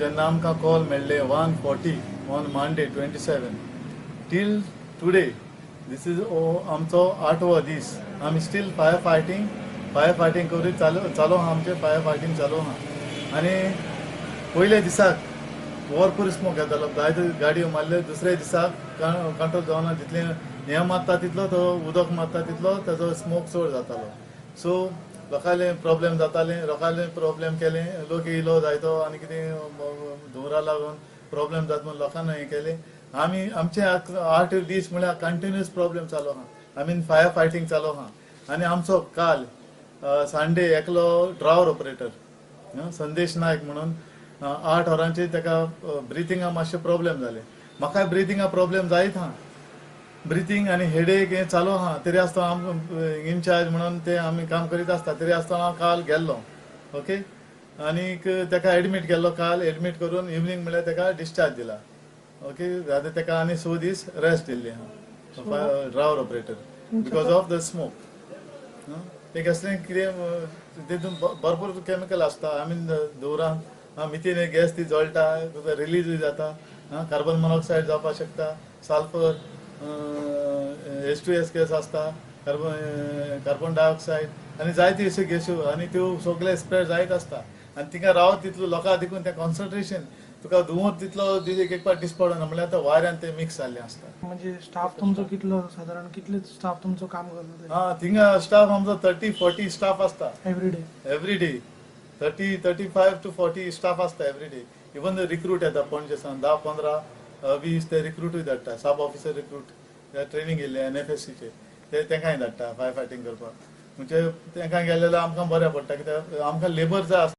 जेन्ना आमकां कॉल मेळ्ळे 1:40 ऑन मंडे 27 टील टुडे दीस इज आमचो 8वो दीस आमी स्टील फायर फायटींग करीत चालू आहा आमचें फायर फायटींग चालू आहा आनी पयले दिसाक भरपूर स्मोक येतालो जायत्यो गाडयो मारल्यो दुसऱ्या दिसाक कंट्रोल जावना जितले हें मारता तितलो तो उदक मारता तितलो ताजो स्मोक चड जातालो सो लोकांले प्रॉब्लेम जाताले लोकांले प्रॉब्लेम केले लोक येयलो जायतो आनी कितें धुंवरा लागून प्रॉब्लेम जाता म्हूण लोकांना हें केलें आमी आमचे 8 दीस म्हळ्यार कंटिन्युअस प्रॉब्लेम चालू आहा फायर फायटींग चालू आहा आनी आमचो काल संडे एकलो ड्रावर ऑपरेटर संदेश नायक म्हणून 8 वरांचे ताका ब्रिथिंगा मातशे प्रॉब्लेम जाले म्हाकाय ब्रिथिंगा प्रॉब्लेम जायत आहा ब्रिथींग आनी हेडेक हें चालू आहा तरी आसतना आमकां इनचार्ज म्हणून ते आमी काम करीत आसता तरी आसतना हांव काल गेल्लो ओके आनीक ताका एडमीट केल्लो काल एडमीट करून इवनिंग म्हळ्यार ताका डिस्चार्ज दिला ओके आतां ताका आनी 6 दीस रेस्ट दिल्ली आहा drawer operator because of the smoke ते कसलें कितें तितून भरपूर केमिकल आसता आमी दवरान मिथेन गॅस ती जळटा रिलीजूय जाता कार्बन मोनॉक्सायड जावपाक शकता सल्फर H2S गॅस आसता कार्बन डायऑक्सायड आनी जायत्यो अश्यो गॅस्यो आनी त्यो सगळे स्प्रेड जायत आसता आनी तिका रावत तितलो लोकां देखून तें कॉन्सन्ट्रेशन तुका धुंवर तितलो एक पाट दिसपडना म्हळ्यार आतां वाऱ्यान ते मिक्स जाल्लें आसता म्हणजे स्टाफ तुमचो कितलो साधारण कितले स्टाफ तुमचो काम करता थिंगा स्टाफ आमचो 30-40 स्टाफ आसता एवरी डे 35 to 40 स्टाफ आसता एवरी डे इवन रिक्रूट येता पणजेसान 10-15-20 ते रिक्रूटूय धाडटा सब ऑफिसर रिक्रूट ट्रेनिंग येयल्ले NFSCचे ते तेंकाय धाडटा फायर फायटींग करपाक म्हणजे तेंकां गेले जाल्यार आमकां बरें पडटा कित्याक आमकां लेबर जाय आसता